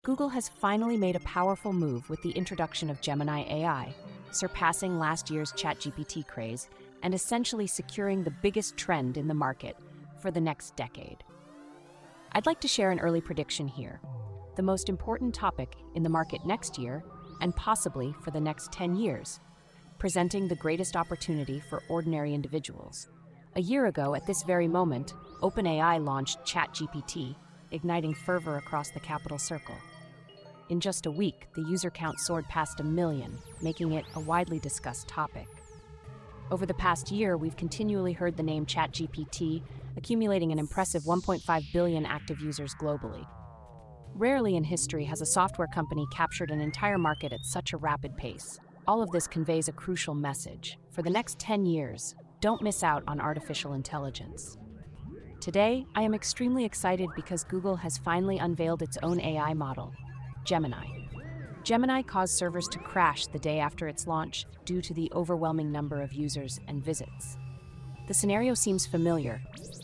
Google has finally made a powerful move with the introduction of Gemini AI, surpassing last year's ChatGPT craze and essentially securing the biggest trend in the market for the next decade. I'd like to share an early prediction here. The most important topic in the market next year, and possibly for the next 10 years, presenting the greatest opportunity for ordinary individuals. A year ago, at this very moment, OpenAI launched ChatGPT, igniting fervor across the capital circle. In just a week, the user count soared past 1 million, making it a widely discussed topic. Over the past year, we've continually heard the name ChatGPT, accumulating an impressive 1.5 billion active users globally. Rarely in history has a software company captured an entire market at such a rapid pace. All of this conveys a crucial message. For the next 10 years, don't miss out on artificial intelligence. Today, I am extremely excited because Google has finally unveiled its own AI model, Gemini. Gemini caused servers to crash the day after its launch due to the overwhelming number of users and visits. The scenario seems familiar,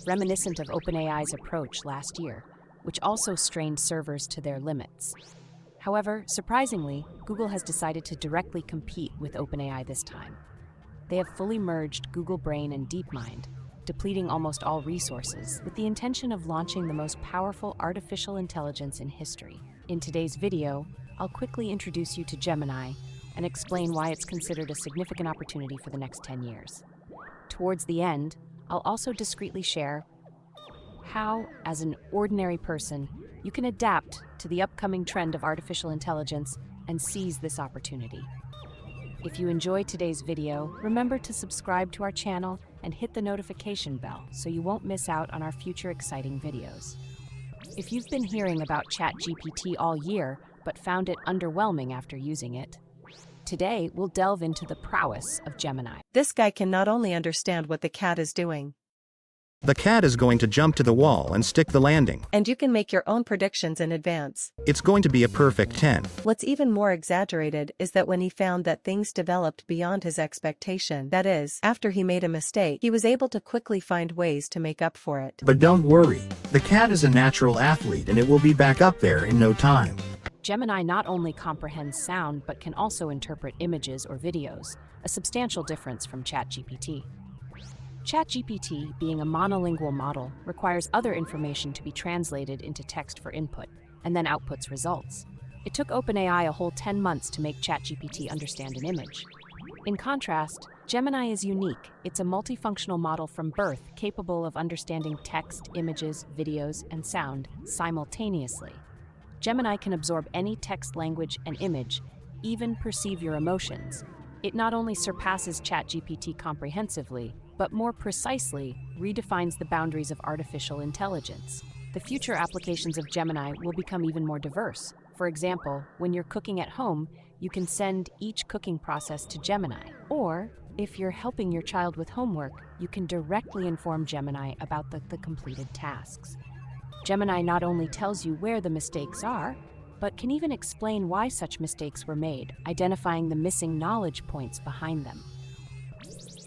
reminiscent of OpenAI's approach last year, which also strained servers to their limits. However, surprisingly, Google has decided to directly compete with OpenAI this time. They have fully merged Google Brain and DeepMind, depleting almost all resources, with the intention of launching the most powerful artificial intelligence in history. In today's video, I'll quickly introduce you to Gemini and explain why it's considered a significant opportunity for the next 10 years. Towards the end, I'll also discreetly share how, as an ordinary person, you can adapt to the upcoming trend of artificial intelligence and seize this opportunity. If you enjoyed today's video, remember to subscribe to our channel and hit the notification bell so you won't miss out on our future exciting videos. If you've been hearing about ChatGPT all year but found it underwhelming after using it, today we'll delve into the prowess of Gemini. This guy can not only understand what the cat is doing, The cat is going to jump to the wall and stick the landing. and you can make your own predictions in advance. It's going to be a perfect 10. What's even more exaggerated is that when he found that things developed beyond his expectation, that is, after he made a mistake, he was able to quickly find ways to make up for it. But don't worry, the cat is a natural athlete and it will be back up there in no time. Gemini not only comprehends sound but can also interpret images or videos, a substantial difference from ChatGPT. ChatGPT, being a monolingual model, requires other information to be translated into text for input, and then outputs results. It took OpenAI a whole 10 months to make ChatGPT understand an image. In contrast, Gemini is unique. It's a multifunctional model from birth, capable of understanding text, images, videos, and sound simultaneously. Gemini can absorb any text, language, and image, even perceive your emotions. It not only surpasses ChatGPT comprehensively, but more precisely redefines the boundaries of artificial intelligence. The future applications of Gemini will become even more diverse. For example, when you're cooking at home, you can send each cooking process to Gemini. Or, if you're helping your child with homework, you can directly inform Gemini about the completed tasks. Gemini not only tells you where the mistakes are, but can even explain why such mistakes were made, identifying the missing knowledge points behind them.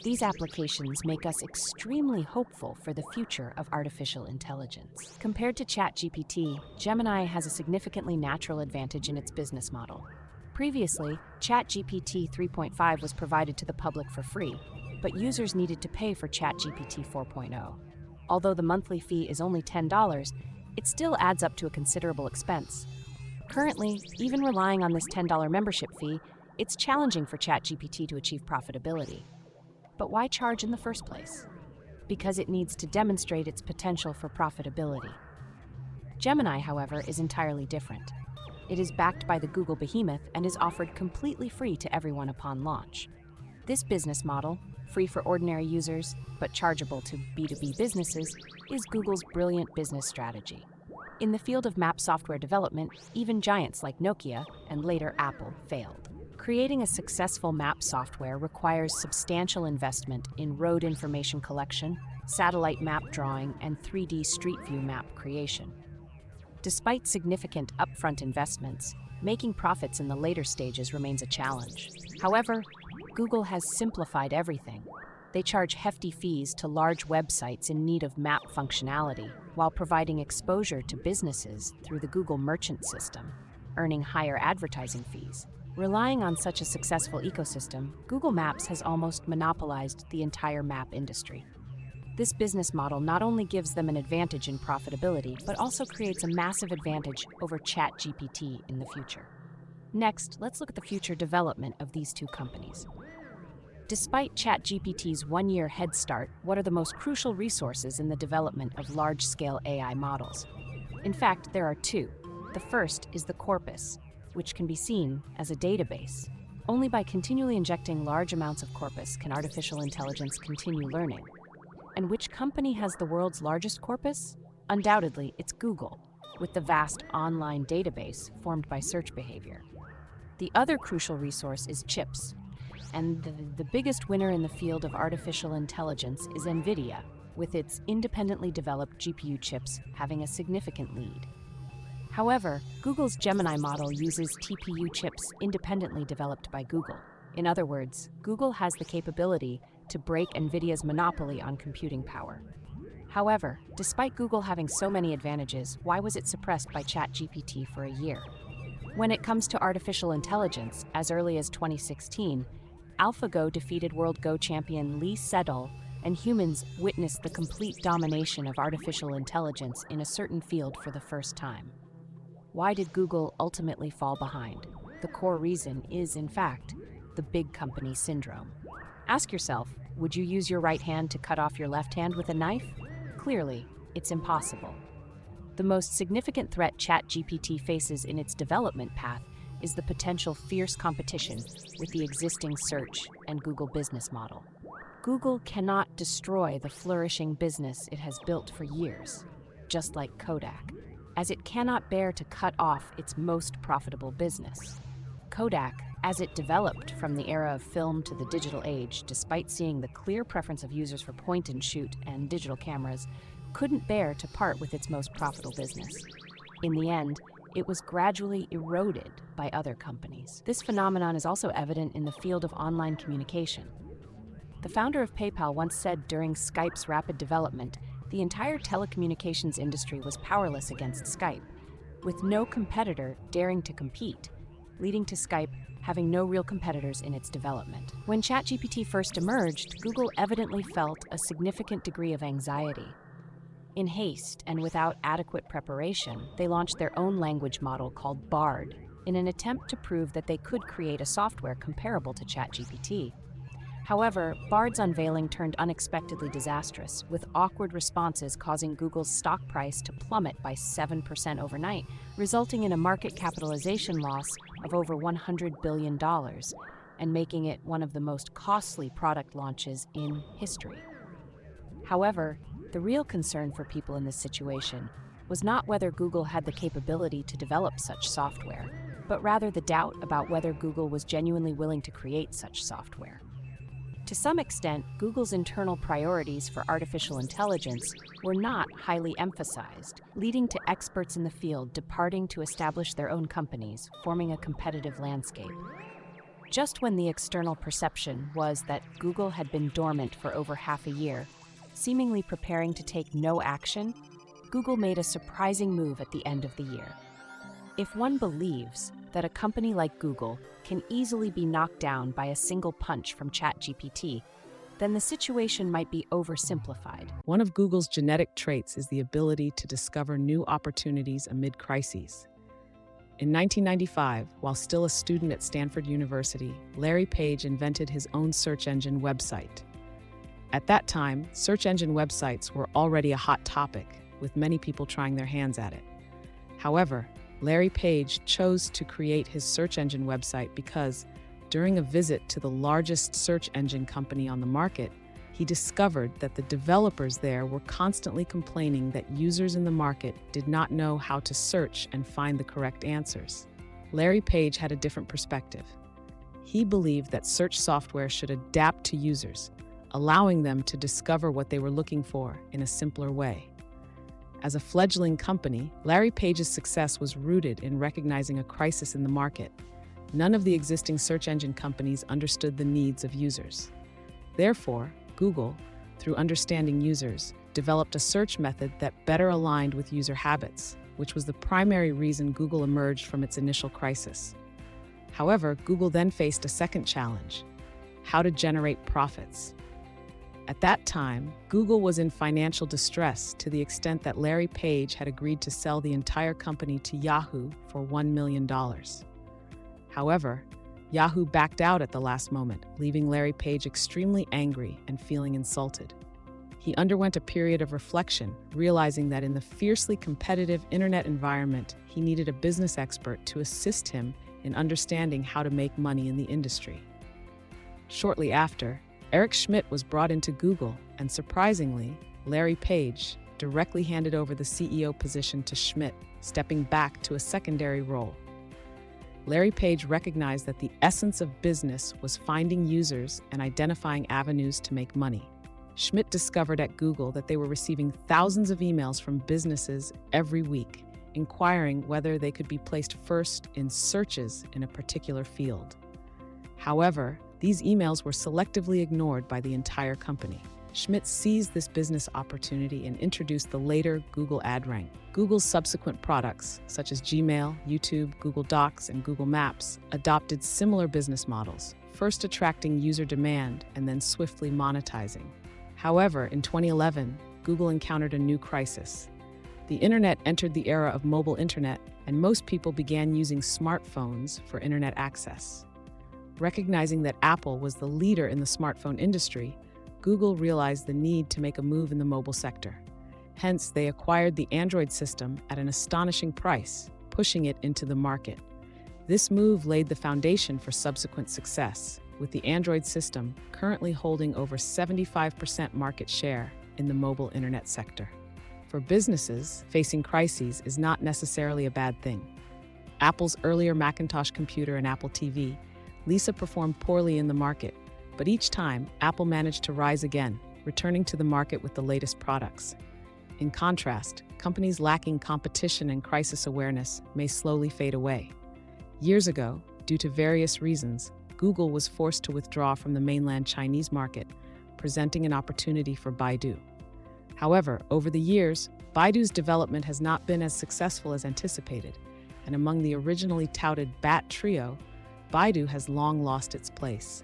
These applications make us extremely hopeful for the future of artificial intelligence. Compared to ChatGPT, Gemini has a significantly natural advantage in its business model. Previously, ChatGPT 3.5 was provided to the public for free, but users needed to pay for ChatGPT 4.0. Although the monthly fee is only $10, it still adds up to a considerable expense. Currently, even relying on this $10 membership fee, it's challenging for ChatGPT to achieve profitability. But why charge in the first place? Because it needs to demonstrate its potential for profitability. Gemini, however, is entirely different. It is backed by the Google behemoth and is offered completely free to everyone upon launch. This business model, free for ordinary users but chargeable to B2B businesses, is Google's brilliant business strategy. In the field of map software development, even giants like Nokia and later Apple failed. Creating a successful map software requires substantial investment in road information collection, satellite map drawing, and 3D Street View map creation. Despite significant upfront investments, making profits in the later stages remains a challenge. However, Google has simplified everything. They charge hefty fees to large websites in need of map functionality, while providing exposure to businesses through the Google Merchant system. earning higher advertising fees. Relying on such a successful ecosystem, Google Maps has almost monopolized the entire map industry. This business model not only gives them an advantage in profitability, but also creates a massive advantage over ChatGPT in the future. Next, let's look at the future development of these two companies. Despite ChatGPT's one-year head start, what are the most crucial resources in the development of large-scale AI models? In fact, there are two. The first is the corpus, which can be seen as a database. Only by continually injecting large amounts of corpus can artificial intelligence continue learning. And which company has the world's largest corpus? Undoubtedly, it's Google, with the vast online database formed by search behavior. The other crucial resource is chips. And the biggest winner in the field of artificial intelligence is NVIDIA, with its independently developed GPU chips having a significant lead. However, Google's Gemini model uses TPU chips independently developed by Google. In other words, Google has the capability to break NVIDIA's monopoly on computing power. However, despite Google having so many advantages, why was it suppressed by ChatGPT for a year? When it comes to artificial intelligence, as early as 2016, AlphaGo defeated World Go champion Lee Sedol, and humans witnessed the complete domination of artificial intelligence in a certain field for the first time. Why did Google ultimately fall behind? The core reason is, in fact, the big company syndrome. Ask yourself, would you use your right hand to cut off your left hand with a knife? Clearly, it's impossible. The most significant threat ChatGPT faces in its development path is the potential fierce competition with the existing search and Google business model. Google cannot destroy the flourishing business it has built for years, just like Kodak, as it cannot bear to cut off its most profitable business. Kodak, as it developed from the era of film to the digital age, despite seeing the clear preference of users for point-and-shoot and digital cameras, couldn't bear to part with its most profitable business. In the end, it was gradually eroded by other companies. This phenomenon is also evident in the field of online communication. The founder of PayPal once said during Skype's rapid development, the entire telecommunications industry was powerless against Skype, with no competitor daring to compete, leading to Skype having no real competitors in its development. When ChatGPT first emerged, Google evidently felt a significant degree of anxiety. In haste and without adequate preparation, they launched their own language model called Bard in an attempt to prove that they could create a software comparable to ChatGPT. However, Bard's unveiling turned unexpectedly disastrous, with awkward responses causing Google's stock price to plummet by 7% overnight, resulting in a market capitalization loss of over $100 billion and making it one of the most costly product launches in history. However, the real concern for people in this situation was not whether Google had the capability to develop such software, but rather the doubt about whether Google was genuinely willing to create such software. To some extent, Google's internal priorities for artificial intelligence were not highly emphasized, leading to experts in the field departing to establish their own companies, forming a competitive landscape. Just when the external perception was that Google had been dormant for over half a year, seemingly preparing to take no action, Google made a surprising move at the end of the year. If one believes that a company like Google can easily be knocked down by a single punch from ChatGPT, then the situation might be oversimplified. One of Google's genetic traits is the ability to discover new opportunities amid crises. In 1995, while still a student at Stanford University, Larry Page invented his own search engine website. At that time, search engine websites were already a hot topic, with many people trying their hands at it. However, Larry Page chose to create his search engine website because, during a visit to the largest search engine company on the market, he discovered that the developers there were constantly complaining that users in the market did not know how to search and find the correct answers. Larry Page had a different perspective. He believed that search software should adapt to users, allowing them to discover what they were looking for in a simpler way. As a fledgling company, Larry Page's success was rooted in recognizing a crisis in the market. None of the existing search engine companies understood the needs of users. Therefore, Google, through understanding users, developed a search method that better aligned with user habits. which was the primary reason Google emerged from its initial crisis. However, Google then faced a second challenge: how to generate profits. At that time, Google was in financial distress to the extent that Larry Page had agreed to sell the entire company to Yahoo for $1 million. However, Yahoo backed out at the last moment, leaving Larry Page extremely angry and feeling insulted. He underwent a period of reflection, realizing that in the fiercely competitive internet environment, he needed a business expert to assist him in understanding how to make money in the industry. Shortly after, Eric Schmidt was brought into Google, and surprisingly, Larry Page directly handed over the CEO position to Schmidt, stepping back to a secondary role. Larry Page recognized that the essence of business was finding users and identifying avenues to make money. Schmidt discovered at Google that they were receiving thousands of emails from businesses every week, inquiring whether they could be placed first in searches in a particular field. However, these emails were selectively ignored by the entire company. Schmidt seized this business opportunity and introduced the later Google Ad Rank. Google's subsequent products, such as Gmail, YouTube, Google Docs, and Google Maps, adopted similar business models, first attracting user demand and then swiftly monetizing. However, in 2011, Google encountered a new crisis. The internet entered the era of mobile internet, and most people began using smartphones for internet access. Recognizing that Apple was the leader in the smartphone industry, Google realized the need to make a move in the mobile sector. Hence, they acquired the Android system at an astonishing price, pushing it into the market. This move laid the foundation for subsequent success, with the Android system currently holding over 75% market share in the mobile internet sector. For businesses, facing crises is not necessarily a bad thing. Apple's earlier Macintosh computer and Apple TV, Lisa performed poorly in the market, but each time, Apple managed to rise again, returning to the market with the latest products. In contrast, companies lacking competition and crisis awareness may slowly fade away. Years ago, due to various reasons, Google was forced to withdraw from the mainland Chinese market, presenting an opportunity for Baidu. However, over the years, Baidu's development has not been as successful as anticipated, and among the originally touted BAT trio, Baidu has long lost its place.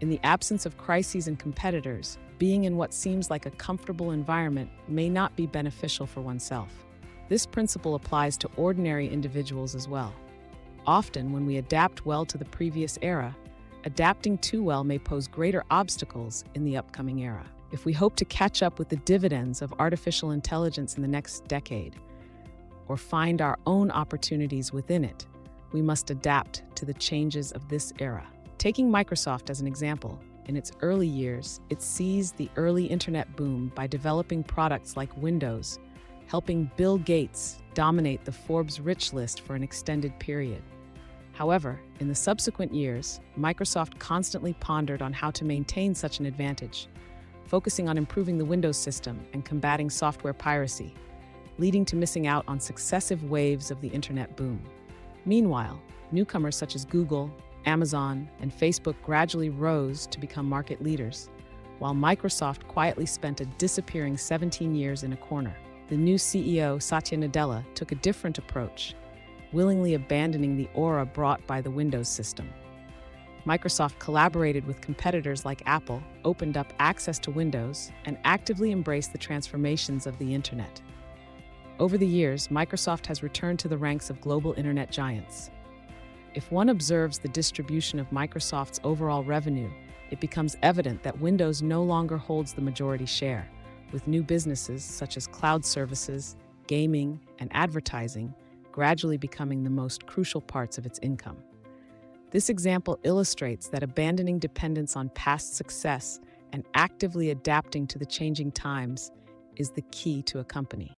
In the absence of crises and competitors, being in what seems like a comfortable environment may not be beneficial for oneself. This principle applies to ordinary individuals as well. Often, when we adapt well to the previous era, adapting too well may pose greater obstacles in the upcoming era. If we hope to catch up with the dividends of artificial intelligence in the next decade, or find our own opportunities within it, we must adapt to the changes of this era. Taking Microsoft as an example, in its early years, it seized the early internet boom by developing products like Windows, helping Bill Gates dominate the Forbes Rich list for an extended period. However, in the subsequent years, Microsoft constantly pondered on how to maintain such an advantage, focusing on improving the Windows system and combating software piracy, leading to missing out on successive waves of the internet boom. Meanwhile, newcomers such as Google, Amazon, and Facebook gradually rose to become market leaders, while Microsoft quietly spent a disappearing 17 years in a corner. The new CEO, Satya Nadella, took a different approach, willingly abandoning the aura brought by the Windows system. Microsoft collaborated with competitors like Apple, opened up access to Windows, and actively embraced the transformations of the internet. Over the years, Microsoft has returned to the ranks of global internet giants. If one observes the distribution of Microsoft's overall revenue, it becomes evident that Windows no longer holds the majority share, with new businesses such as cloud services, gaming, and advertising gradually becoming the most crucial parts of its income. This example illustrates that abandoning dependence on past success and actively adapting to the changing times is the key to a company.